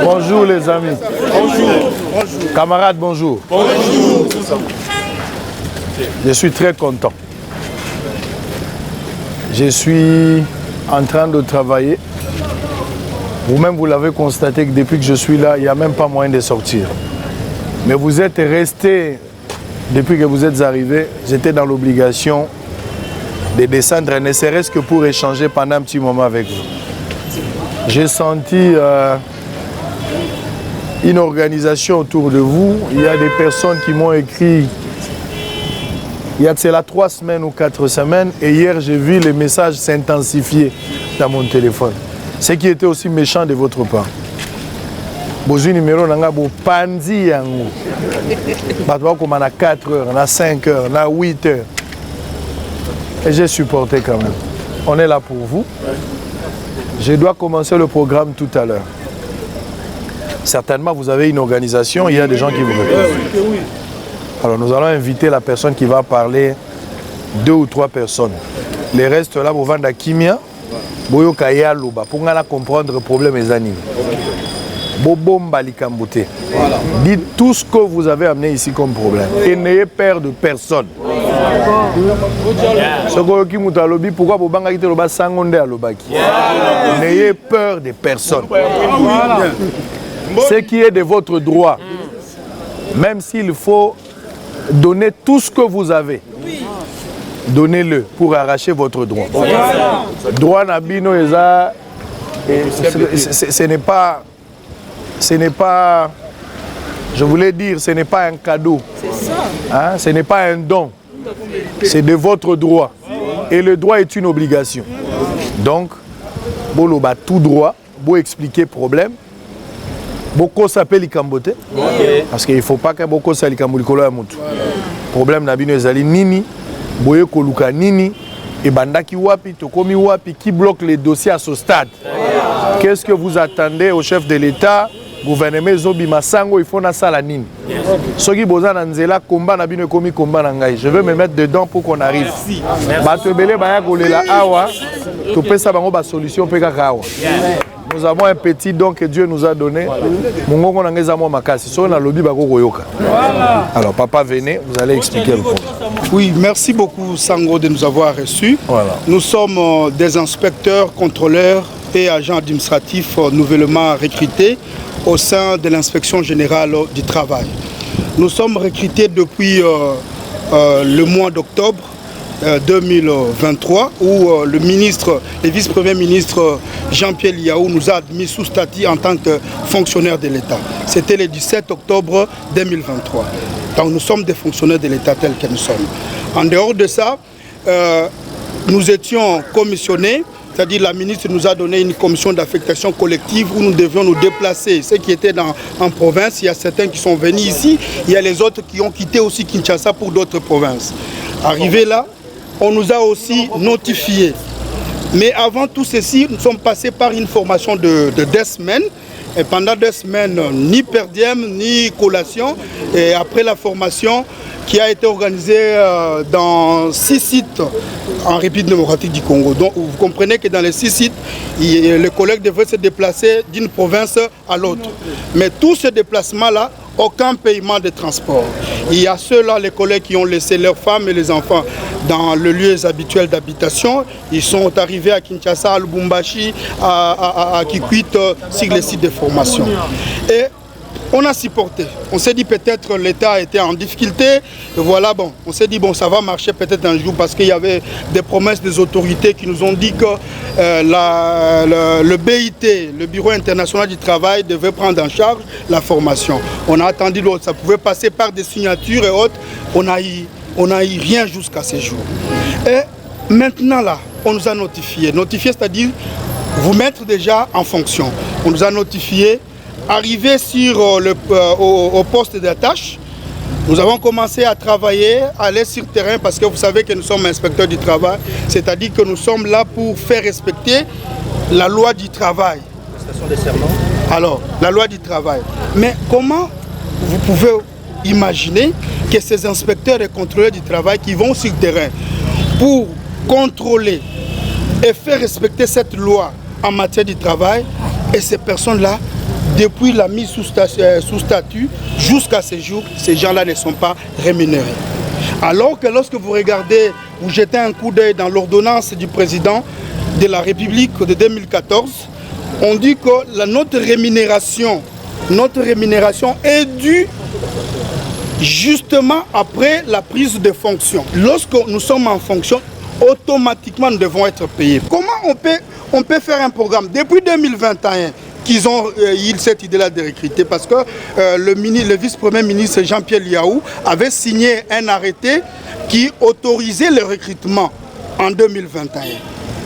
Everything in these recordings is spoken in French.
Bonjour les amis. Bonjour. Camarades, bonjour. Bonjour. Je suis très content. Je suis en train de travailler. Vous-même, vous l'avez constaté que depuis que je suis là, il n'y a même pas moyen de sortir. Mais vous êtes restés, depuis que vous êtes arrivés, j'étais dans l'obligation de descendre, ne serait-ce que pour échanger pendant un petit moment avec vous. J'ai senti une organisation autour de vous. Il y a des personnes qui m'ont écrit il y a de cela 3 semaines ou 4 semaines. Et hier, j'ai vu les messages s'intensifier dans mon téléphone. Ce qui était aussi méchant de votre part. Bozu numéro nanga bo panzi yango. Batwa comme à 4 heures, à 5 heures, à 8 heures. Et j'ai supporté quand même. On est là pour vous. Je dois commencer le programme tout à l'heure. Certainement, vous avez une organisation, il y a des gens qui vous répondent. Alors, nous allons inviter la personne qui va parler, 2 ou 3 personnes. Les restes là, vous vendez à Kimia, vous pour comprendre le problème des animaux. Dites tout ce que vous avez amené ici comme problème. Et n'ayez peur de personne. Pourquoi vous n'ayez peur de personne. Ce qui est de votre droit, même s'il faut donner tout ce que vous avez, donnez-le pour arracher votre droit. Droit Nabino, ce n'est pas, je voulais dire, ce n'est pas un cadeau. Hein? Ce n'est pas un don. C'est de votre droit. Et le droit est une obligation. Donc, boloba tout droit, vous expliquer problème. Beaucoup s'appelle Ikambote. Parce qu'il ne faut pas que beaucoup s'appelle Ikambote. Problème Nabino Ezali Nini, Boye Koluka Nini, et Bandaki Wapi, Tokomi Wapi, qui bloque les dossiers à ce stade. Qu'est-ce que vous attendez au chef de l'État? Gouvernement Zobi Massango, il faut na sala nini. Soki boza na nzela combat na bino komi combat na ngai. Je veux me mettre dedans pour qu'on arrive. Batebele baya kolela awa, to pesa bango ba solution pe kaka awa. Nous avons un petit don que Dieu nous a donné. Mongongo na ngeza mo makasi. So na lobi bako koyoka. Alors papa venez, vous allez expliquer le problème. Oui, merci beaucoup Sango de nous avoir reçus. Voilà. Nous sommes des inspecteurs, contrôleurs et agents administratifs nouvellement recrutés au sein de l'inspection générale du travail. Nous sommes recrutés depuis le mois d'octobre 2023 où le vice-premier ministre Jean-Pierre Liaou nous a admis sous statut en tant que fonctionnaire de l'État. C'était le 17 octobre 2023. Donc nous sommes des fonctionnaires de l'État tels que nous sommes. En dehors de ça, nous étions commissionnés. C'est-à-dire la ministre nous a donné une commission d'affectation collective où nous devions nous déplacer. Ceux qui étaient en province, il y a certains qui sont venus ici, il y a les autres qui ont quitté aussi Kinshasa pour d'autres provinces. Arrivé là, on nous a aussi notifié. Mais avant tout ceci, nous sommes passés par une formation de 2 semaines. Et pendant 2 semaines, ni per diem, ni collation. Et après la formation, qui a été organisée dans 6 sites en République démocratique du Congo. Donc vous comprenez que dans les 6 sites, les collègues devraient se déplacer d'une province à l'autre. Mais tous ces déplacements-là, aucun paiement de transport. Il y a ceux-là, les collègues qui ont laissé leurs femmes et les enfants dans le lieu habituel d'habitation. Ils sont arrivés à Kinshasa, à Lubumbashi, à Kikwit, sur les sites de formation. Et on a supporté. On s'est dit peut-être l'État était en difficulté. Et voilà, bon, on s'est dit bon, ça va marcher peut-être un jour parce qu'il y avait des promesses des autorités qui nous ont dit que le BIT, le Bureau international du travail, devait prendre en charge la formation. On a attendu l'autre, ça pouvait passer par des signatures et autres. On n'a eu rien jusqu'à ce jour. Et maintenant là, on nous a notifié, c'est-à-dire vous mettre déjà en fonction. On nous a notifié. Arrivé sur au poste d'attache, nous avons commencé à travailler, à aller sur le terrain parce que vous savez que nous sommes inspecteurs du travail, c'est-à-dire que nous sommes là pour faire respecter la loi du travail. Alors, la loi du travail. Mais comment vous pouvez imaginer que ces inspecteurs et contrôleurs du travail qui vont sur le terrain pour contrôler et faire respecter cette loi en matière du travail, et ces personnes-là, depuis la mise sous statut jusqu'à ce jour, ces gens-là ne sont pas rémunérés. Alors que lorsque vous regardez, vous jetez un coup d'œil dans l'ordonnance du président de la République de 2014, on dit que notre rémunération est due justement après la prise de fonction. Lorsque nous sommes en fonction, automatiquement nous devons être payés. Comment on peut faire un programme depuis 2021 qu'ils ont eu cette idée-là de recruter parce que le vice-premier ministre Jean-Pierre Liaou avait signé un arrêté qui autorisait le recrutement en 2021.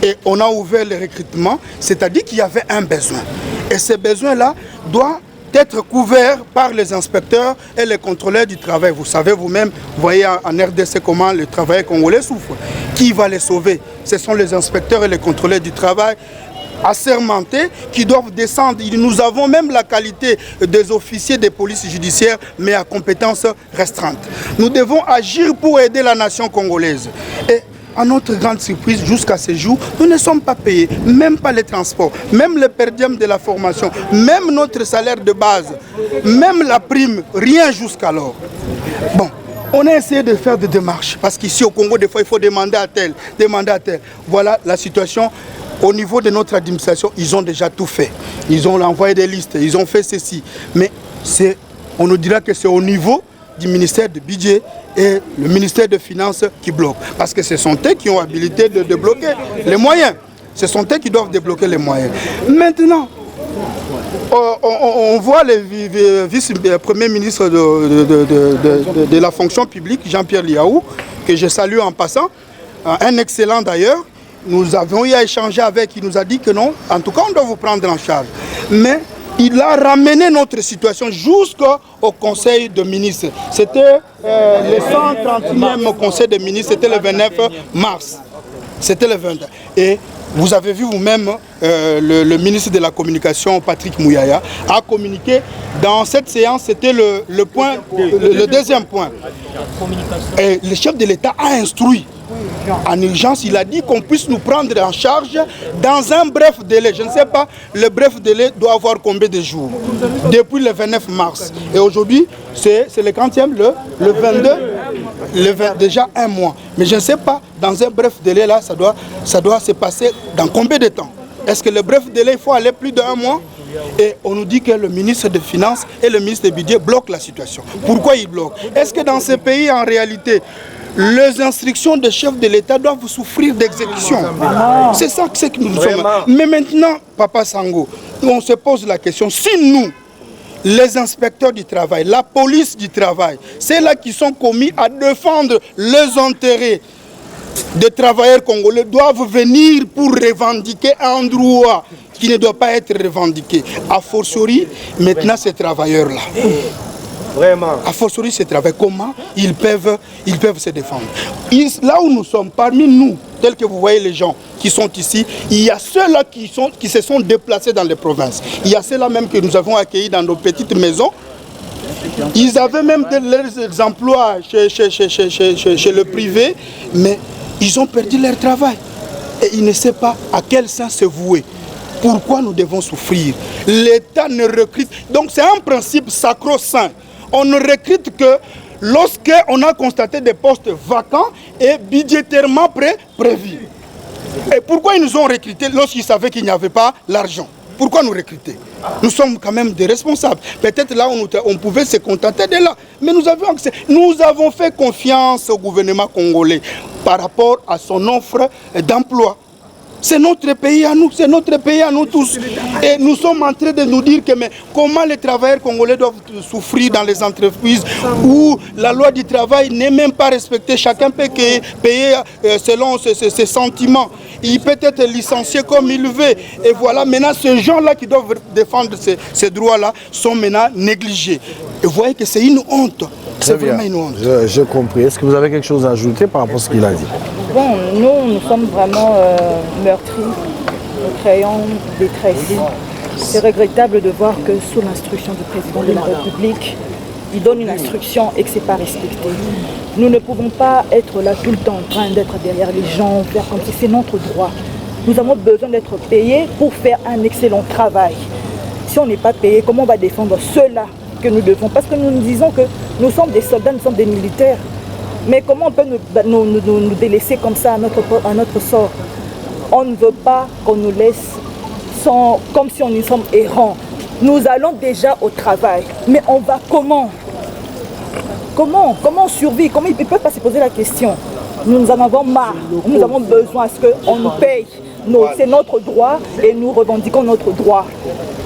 Et on a ouvert le recrutement, c'est-à-dire qu'il y avait un besoin. Et ce besoin-là doit être couvert par les inspecteurs et les contrôleurs du travail. Vous savez vous-même, vous voyez en RDC comment le travail congolais souffre. Qui va les sauver? Ce sont les inspecteurs et les contrôleurs du travail assermentés qui doivent descendre. Nous avons même la qualité des officiers de police judiciaire, mais à compétences restreintes. Nous devons agir pour aider la nation congolaise. Et à notre grande surprise, jusqu'à ce jour, nous ne sommes pas payés, même pas les transports, même le per diem de la formation, même notre salaire de base, même la prime, rien jusqu'alors. Bon, on a essayé de faire des démarches, parce qu'ici au Congo, des fois, il faut demander à tel, demander à tel. Voilà la situation. Au niveau de notre administration, ils ont déjà tout fait. Ils ont envoyé des listes, ils ont fait ceci. Mais on nous dira que c'est au niveau du ministère du Budget et le ministère des Finances qui bloquent. Parce que ce sont eux qui ont habilité de débloquer les moyens. Ce sont eux qui doivent débloquer les moyens. Maintenant, on voit le vice-premier ministre de la fonction publique, Jean-Pierre Liaou, que je salue en passant, un excellent d'ailleurs. Nous avons eu à échanger avec, il nous a dit que non, en tout cas on doit vous prendre en charge. Mais il a ramené notre situation jusqu'au Conseil de ministres. C'était le 131e Conseil de ministres, c'était le 29 mars. C'était le 20. Et vous avez vu vous-même, le ministre de la Communication, Patrick Mouyaya, a communiqué. Dans cette séance, c'était le deuxième point. Et le chef de l'État a instruit. En urgence, il a dit qu'on puisse nous prendre en charge dans un bref délai. Je ne sais pas, le bref délai doit avoir combien de jours? Depuis le 29 mars. Et aujourd'hui, c'est le 40e, le 22, déjà un mois. Mais je ne sais pas, dans un bref délai, là, ça doit se passer dans combien de temps? Est-ce que le bref délai, il faut aller plus d'un mois? Et on nous dit que le ministre des Finances et le ministre des Budgets bloquent la situation. Pourquoi ils bloquent? Est-ce que dans ces pays, en réalité, les instructions des chefs de l'État doivent souffrir d'exécution? C'est ça que nous sommes. Mais maintenant, Papa Sango, on se pose la question, si nous, les inspecteurs du travail, la police du travail, c'est là qui sont commis à défendre les intérêts des travailleurs congolais, doivent venir pour revendiquer un droit qui ne doit pas être revendiqué. A fortiori, maintenant ces travailleurs-là. Vraiment. A fortiori ces travailleurs, comment ils peuvent se défendre? Là où nous sommes, parmi nous, tels que vous voyez les gens qui sont ici, il y a ceux-là qui se sont déplacés dans les provinces. Il y a ceux-là même que nous avons accueillis dans nos petites maisons. Ils avaient même leurs emplois chez le privé, mais ils ont perdu leur travail. Et ils ne savent pas à quel sens se vouer. Pourquoi nous devons souffrir? L'État ne recrute. Donc c'est un principe sacro-saint. On ne recrute que lorsqu'on a constaté des postes vacants et budgétairement prévus. Et pourquoi ils nous ont recrutés lorsqu'ils savaient qu'il n'y avait pas l'argent? Pourquoi nous recruter? Nous sommes quand même des responsables. Peut-être là, on pouvait se contenter de là. Mais nous avons fait confiance au gouvernement congolais par rapport à son offre d'emploi. C'est notre pays à nous, c'est notre pays à nous tous. Et nous sommes en train de nous dire que mais comment les travailleurs congolais doivent souffrir dans les entreprises où la loi du travail n'est même pas respectée. Chacun peut payer selon ses sentiments. Il peut être licencié comme il veut. Et voilà, maintenant, ces gens-là qui doivent défendre ces droits-là sont maintenant négligés. Et vous voyez que c'est une honte. C'est vraiment une honte. J'ai compris. Est-ce que vous avez quelque chose à ajouter par rapport à ce qu'il a dit? Bon, nous sommes vraiment meurtris, nous créons détresse. C'est regrettable de voir que sous l'instruction du président de la République, il donne une instruction et que ce n'est pas respecté. Nous ne pouvons pas être là tout le temps en train d'être derrière les gens, faire comme si c'est notre droit. Nous avons besoin d'être payés pour faire un excellent travail. Si on n'est pas payé, comment on va défendre ceux-là que nous devons? Parce que nous nous disons que nous sommes des soldats, nous sommes des militaires. Mais comment on peut nous délaisser comme ça à notre sort? On ne veut pas qu'on nous laisse comme si on y sommes errants. Nous allons déjà au travail. Mais on va comment? Comment on survit? Comment ils ne peuvent pas se poser la question? Nous en avons marre. Nous avons besoin à ce qu'on nous paye. C'est notre droit et nous revendiquons notre droit.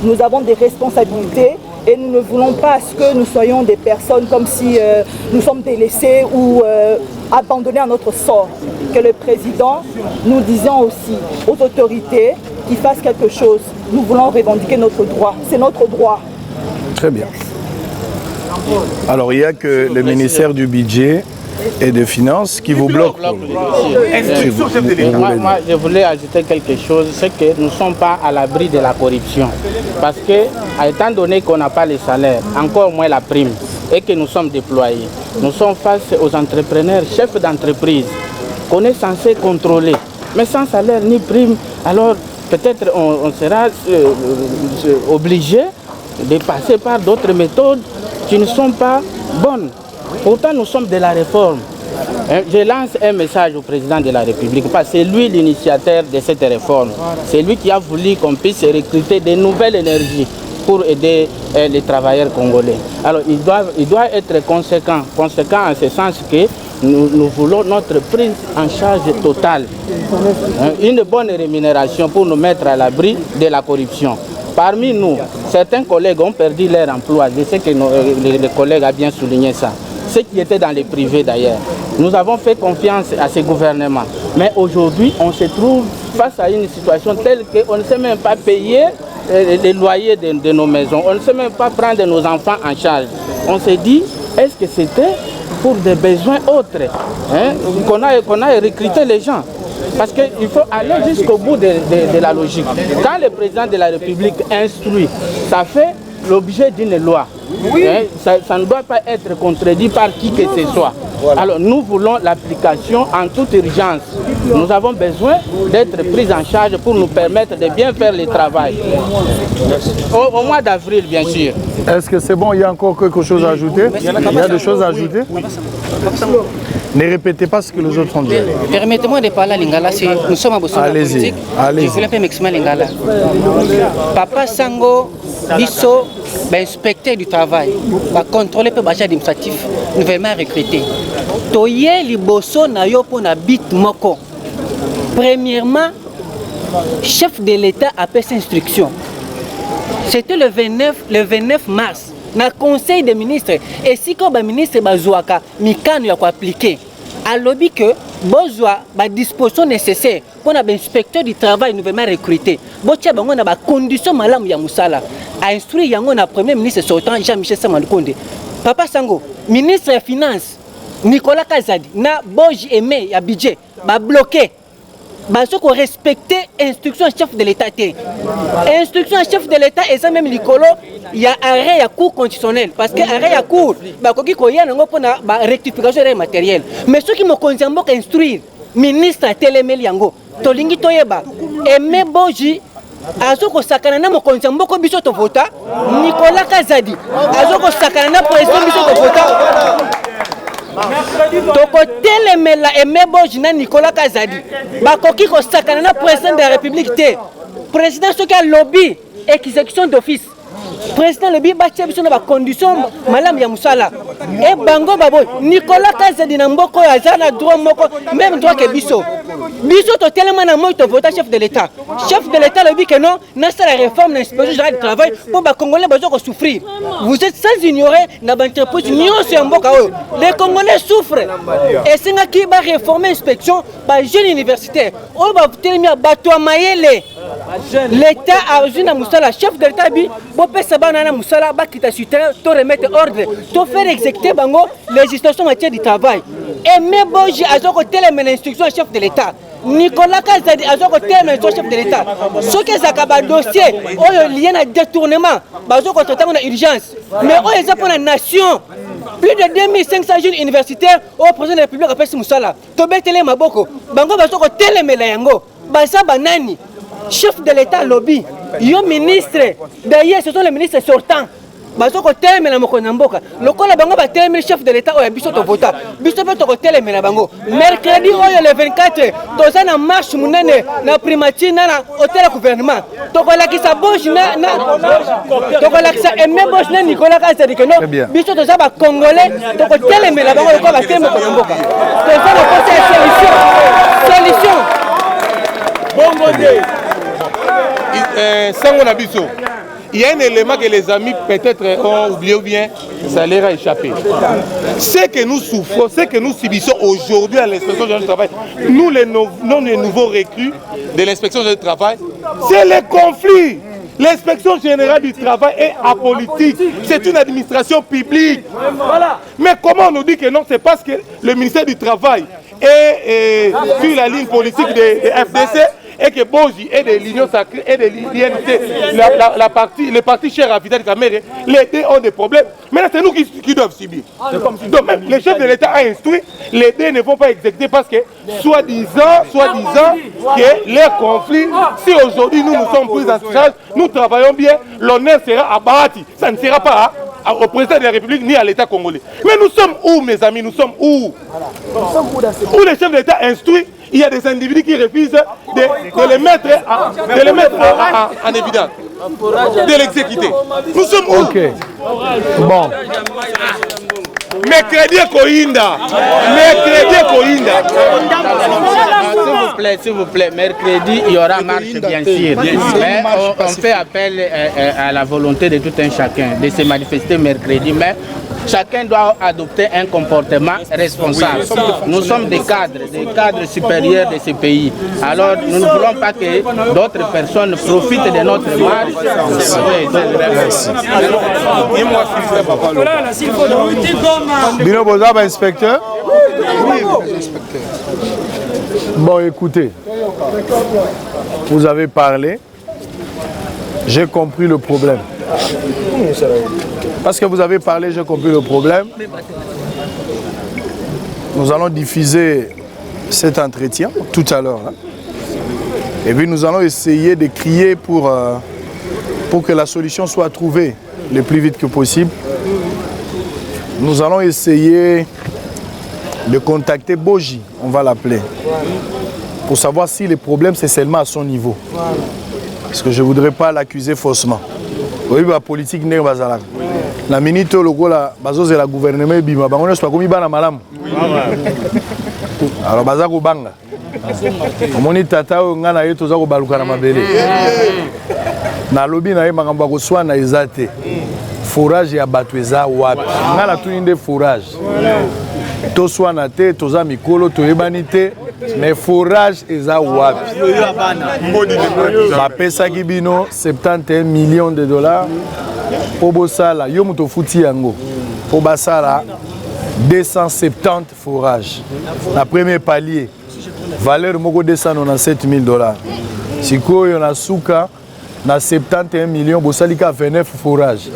Nous avons des responsabilités. Et nous ne voulons pas que nous soyons des personnes comme si nous sommes délaissés ou abandonnés à notre sort. Que le président, nous disons aussi aux autorités qu'ils fassent quelque chose. Nous voulons revendiquer notre droit. C'est notre droit. Très bien. Alors il n'y a que le ministère du Budget et des Finances qui vous bloque. Moi, je voulais ajouter quelque chose, c'est que nous ne sommes pas à l'abri de la corruption. Parce que, étant donné qu'on n'a pas les salaires, encore moins la prime, et que nous sommes déployés, nous sommes face aux entrepreneurs, chefs d'entreprise, qu'on est censé contrôler. Mais sans salaire ni prime, alors peut-être on sera obligé de passer par d'autres méthodes qui ne sont pas bonnes. Pourtant, nous sommes de la réforme. Je lance un message au président de la République, parce que c'est lui l'initiateur de cette réforme. C'est lui qui a voulu qu'on puisse recruter de nouvelles énergies pour aider les travailleurs congolais. Alors, il doit être conséquent en ce sens que nous voulons notre prise en charge totale. Une bonne rémunération pour nous mettre à l'abri de la corruption. Parmi nous, certains collègues ont perdu leur emploi. Je sais que les collègues ont bien souligné ça. Ceux qui étaient dans les privés d'ailleurs. Nous avons fait confiance à ces gouvernements. Mais aujourd'hui, on se trouve face à une situation telle qu'on ne sait même pas payer les loyers de nos maisons. On ne sait même pas prendre nos enfants en charge. On s'est dit, est-ce que c'était pour des besoins autres qu'on a recruté les gens? Parce qu'il faut aller jusqu'au bout de la logique. Quand le président de la République instruit, ça fait l'objet d'une loi. Oui. Ça ne doit pas être contredit par qui que ce soit. Voilà. Alors nous voulons l'application en toute urgence. Nous avons besoin d'être pris en charge pour nous permettre de bien faire le travail. Au mois d'avril, bien sûr. Est-ce que c'est bon? Il y a encore quelque chose à ajouter? Il y a des choses à ajouter? Ne répétez pas ce que les autres ont dit. Permettez-moi de parler à Lingala. Si nous sommes à Bossona politique, je voulais pas m'exprimer à Lingala. Papa Sango, Bisso, inspecteur du travail, va contrôler le budget administratif, nouvellement recruté. Toye liboso na yo pour na bit moko. Premièrement, chef de l'État a fait ses instructions. C'était le 29 mars. Dans le conseil des ministres, et si le ministre Bazouaka, Mikano a appliqué, a lobby que besoin de disposition nécessaire pour l'inspecteur du travail nouvellement recruté. Botia bango na ba condition malamu ya musala. A instruit yango na premier ministre sortant Jean-Michel Samandukonde. Papa Sango, ministre des Finances, Nicolas Kazadi, na Boji Aimé ya budget, ba bloqué. Parce qu'on respecte l'instruction chef de l'État. L'instruction chef de l'État est ça même l'écolo, il y a arrêt à cours constitutionnel. Parce que arrêt à cours, il y a une rectification des matériels. Mais ceux qui me concernent pour instruire, ministre Télémel Yango, Tolingi Toyeba, Aimé Boji, Azoko Sakanana me concerne beaucoup de biso to vota, Nicolas Kazadi, Azoko Sakanana président biso to vota. Toko telemela emebo jina Nicolas Kazadi bakoki ko sakana na président de la République te président soki a lobby exécution d'office. Président le bi batia biso na ba condition malam ya musala e bango babo Nicolas Kazadi na mboko ya zana droit moko même droit que biso to tellement na moi to voter chef de l'état le bi que non na la réforme l'inspection générale du travail pour ba congolais bazo ko souffrir. Vous êtes sans ignorer na ba entreprise nyonso ya mboka oyo les congolais souffrent et singa ki ba réformer inspection ba jeune universitaire o ba telemi bato mayele l'état a besoin na musala chef de l'état bi bo pesa bana na musala ba kita sur terrain to remettre ordre to faire exécuter bango législation en matière du travail et même boji azoko télémen instruction chef de l'état Nicolas Kazadi azoko télémen chef de l'état ce que ça ka dossier oyo lié na détournement bazoko totango na urgence mais oyo za pour la nation. Plus de 2500 jeunes universitaires au président de la République appelle Moussala. Tobetele Maboko, Bango Bazoko Telemela Yango, Basa Banani, chef de l'État lobby, yo ministre, d'ailleurs ce sont les ministres sortants. Bazoko Telemela Mokonamboka, le col Bango va télémer chef de l'État ou Biso Vota, Biso Toko Telemela Bango. Mercredi, le 24, Tozana marche Mounene, na primature, na hôtel gouvernement. Tokola qui sa bouche, Tokola qui sa aimé bouche, Nicolas Kazadi que non, Biso Tozaba Congolais, Toko Telemela Bango, le col va télémer Mokonamboka. Tozana solution. Bongo Sango Nabiso. Il y a un élément que les amis peut-être ont oublié ou bien ça leur a échappé. Ce que nous souffrons, ce que nous subissons aujourd'hui à l'inspection générale du travail, nous les nouveaux recrues de l'inspection générale du travail, c'est le conflit. L'inspection générale du travail est apolitique. C'est une administration publique. Voilà. Mais comment on nous dit que non? C'est parce que le ministère du Travail est sur la ligne politique de FDC et que Boji et de l'Union Sacrée et de l'INT, les partis chers à Vidal Kamere, les deux ont des problèmes. Maintenant, c'est nous qui doivent subir. Donc, même le chef de l'État a instruit, les deux ne vont pas exécuter parce que, soi-disant que les conflits, si aujourd'hui nous sommes pris en charge, nous travaillons bien, l'honneur sera à Bahati. Ça ne sera pas au président de la République ni à l'État congolais. Mais nous sommes où, mes amis? Nous sommes où? Où le chef de l'État instruit, il y a des individus qui refusent de les mettre en évidence, de l'exécuter. Nous sommes où? Ok. Bon. Mercredi Koinda. S'il vous plaît, mercredi, il y aura marche, bien sûr. Mais on fait appel à la volonté de tout un chacun de se manifester mercredi. Mais chacun doit adopter un comportement responsable. Nous sommes des cadres supérieurs de ce pays. Alors, nous ne voulons pas que d'autres personnes profitent de notre marche. Bino Boza, inspecteur. Bon, écoutez, vous avez parlé, j'ai compris le problème. Parce que vous avez parlé, j'ai compris le problème. Nous allons diffuser cet entretien tout à l'heure. Et puis nous allons essayer de crier pour que la solution soit trouvée le plus vite que possible. Nous allons essayer de contacter Boji, on va l'appeler, pour savoir si le problème c'est seulement à son niveau. Parce que je ne voudrais pas l'accuser faussement. Oui, la politique n'est pas là. La minute où le la gouvernement est bima, on est pas comme ibana malam. Alors bazako banga. Omoni tata o ngana yeto zako baluka na mabele. Na lobi na ye makambo ko swa na ezate. Forage ya batweza wapi. Ngana tuninde forage. To swa na te toza mikolo to ebanite. Mais forage eza wapi. Ba pesa kibino 71 millions de dollars. Po bosala yo muto futi yango. Po basala 270 forages. La premier palier valeur moko 297 000 dollars. Sikoyo na suka na 71 millions bosalika 29 forages.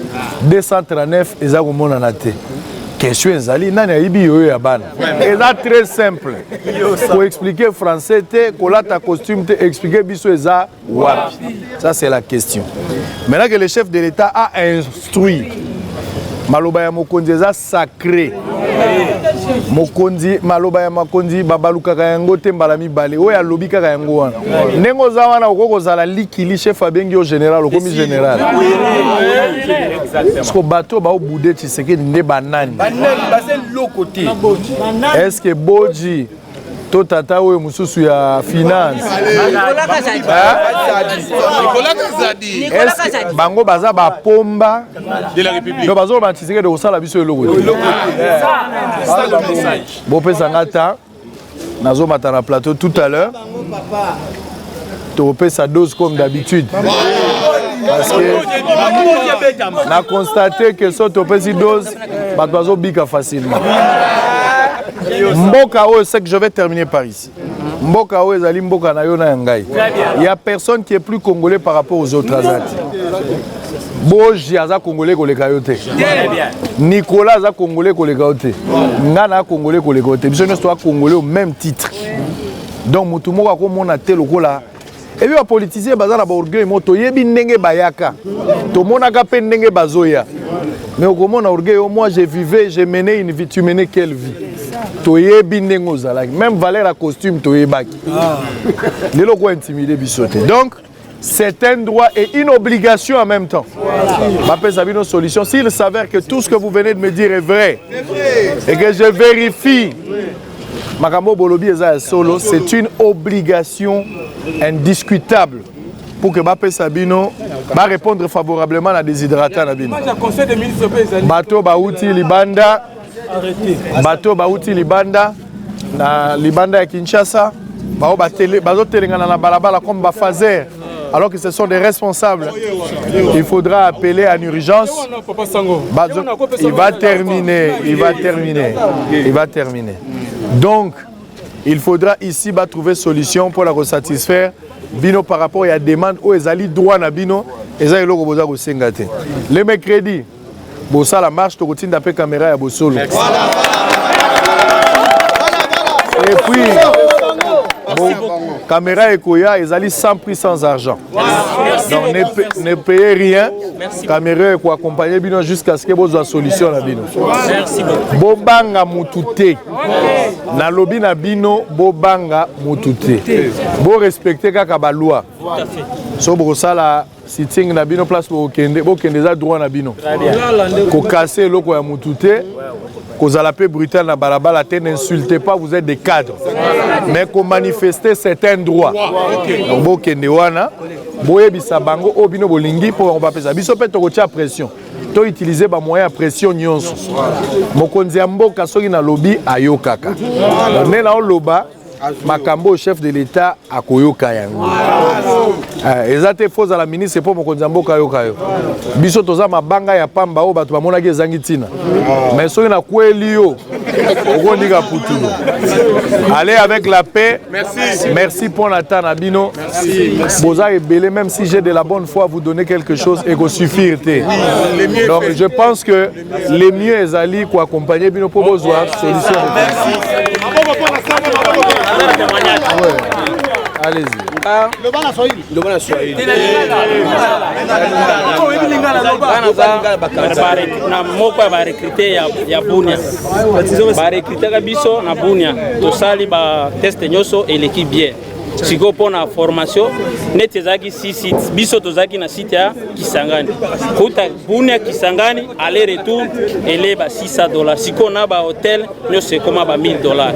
239 eza komona na te. Question ezali nani ayibi yoyo ya bana. Eza très simple. Pour expliquer français te kolata costume te expliquer biso eza wapi. Ça c'est la question. Maintenant que le chef de l'État a instruit Maloba ya mokonzi eza sacré. mokonzi maloba ya makonzi babalukaka yango te mbala mibale oyo alobi kaka yango wana ndenge oza wana okokozala likili chef abengi yo général okomi général parce que bato baobude Tshisekedi nde banani est-ce que boji to tata oyo mususu ya finance bango baza bapomba de la République donc bazo batiseke de kosala biso eloko bopesa ngata nazomata na plateau tout à l'heure topesa dose comme d'habitude parce que na constaté que so topesi dose bato bazobika facilement. Mboka oyo, c'est que je vais terminer par ici. Mboka oyo ezali mboka na yo na yangai. Il y a personne qui est plus congolais par rapport aux autres azati. Boji aza congolais koleka yo te. Nicolas aza congolais koleka yo te. Ngana congolais koleka yo te. Biso nyonso toa congolais au même titre. Donc mutu moko akomona te lokola. Et puis les politiciens baza na ba orgueil moto yebi ndenge bayaka. To monaka pe ndenge bazoya. Mais au comment orgueil moi je vivais, j'ai mené une vie, tu menais quelle vie? Toye bindengo zalaki, même valeur à costume toye baki. Les locaux intimidés bisoté. Donc c'est un droit et une obligation en même temps. Bapé Sabino solution. S'il s'avère que tout ce que vous venez de me dire est vrai et que je vérifie Makambo Bolobi eza solo, c'est une obligation indiscutable pour que Bapé Sabino va répondre favorablement à la déshydratation Nabino. Bateau Baouti Libanda, Bateau Baouti Libanda, na Libanda à Kinshasa, Bazo Telengana na Balabala comme Bafazer, alors que ce sont des responsables. Il faudra appeler en urgence. Il va terminer, il va terminer, il va terminer. Donc, il faudra ici trouver solution pour la satisfaire. Bino par rapport à la demande où ils allaient droit na bino et ça ils l'ont besoin de s'engager. Le mercredi, bossa la marche to continue d'après caméra ya bosolo. Et puis caméra et koya ils allaient sans prix sans argent. Donc ne payez rien. Caméra pour accompagner bino jusqu'à ce que vous ayez solution la bino. Merci beaucoup. Bobanga mutute. Na lobi na bino bobanga mutute. Bo respecter kaka ba loi. So brosala sitting na bino place pour okende za droit na bino. Ko casser loko ya mutute. Kozala pe brutal na balabala te, n'insultez pas, vous êtes des cadres. Mais qu'on manifester certains droits. Donc bo kende wana boye bisabango obino bolingi pour on va pesa. Biso pe to kotia pression. To utiliser ba moyen à pression nyonso. Mokonzi ya mboka soki na lobby ayokaka. Ne na loba makambo chef de l'État akoyoka yango. Ezate faux à la ministre pour mokonzi ya mboka ayoka yo. Biso toza mabanga ya pamba o bato bamonaki ezangi tina. Mais soki na kweli yo okondika putulo. Allez avec la paix. Merci. Merci pour l'attente Nabino. Merci. Boza et belé même si j'ai de la bonne foi vous donner quelque chose et que suffire. Donc je pense que les mieux est allés pour accompagner Bino pour vos solution. Merci. Ouais. Allez-y. Le ban à Swahili. Na moko ba recruter ya Bunia. Ba recruter biso na Bunia. To sali ba test nyoso et l'équipe bien. Siko pona formation netezaki site biso tozaki na site ya Kisangani. Kuta Bunia Kisangani aller retour eleba $600. Siko na ba hotel nyose koma ba $1000.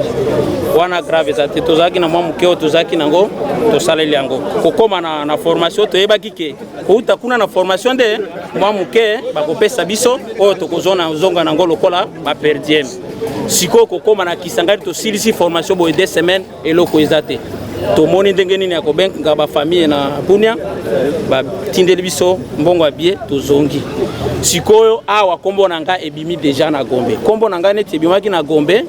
Wana grave za tozaki na mwa mukeo tozaki nango to saleli yango. Kokoma na formation toyebaki ke kuta kuna na formation de mwa muke bakopesa biso oyo tokozona zonga nango lokola ba perdiem. Siko kokoma na Kisangani to silisi formation boye 2 semaines eloko ezate. Tomoni ndenge nini ya kobenga ba famille na Bunia ba tindeli biso mbongo abie tozongi sikoyo awa kombo nanga ebimi deja na Gombe kombo nanga neti ebimaki na Gombe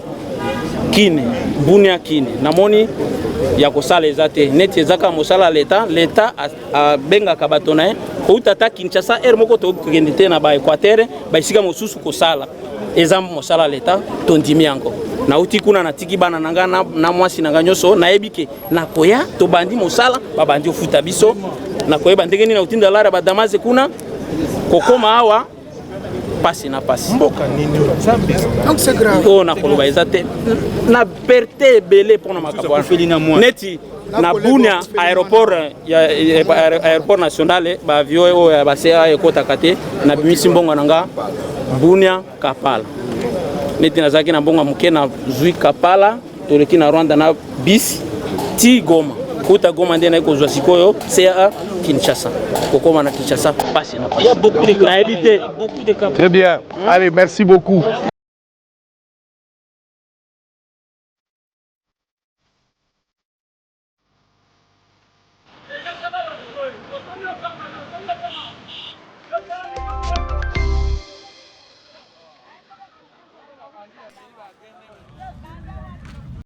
kine Bunia kine namoni ya kosala ezate neti ezaka mosala leta benga kabatona ko utata Kinshasa moko to kendite na ba Equateur ba isika mosusu kosala ezam mosala leta tondimi yango na uti kuna na tiki bana nanga na mwasi nanga nyoso na ebike na koya to bandi mosala ba bandi ofuta biso na koyeba ndenge ni na utinda lara ba damaze kuna kokoma awa pasi na pasi. Donc c'est grave. Oh na koloba ezate na perte belé pour na makambo. Neti na Bunia aéroport aéroport national ba avion o ba CA ekota kate na bimisi mbongo nanga Bunia Kapala. Neti nazaki na mbongo muke na zui Kapala toleki na Rwanda na bis ti Goma. Kuta Goma ndena iko zwa sikoyo CA Kinshasa. Kokoma na Kinshasa passe na passe. Il y a beaucoup de cas. Très bien. Allez, merci beaucoup.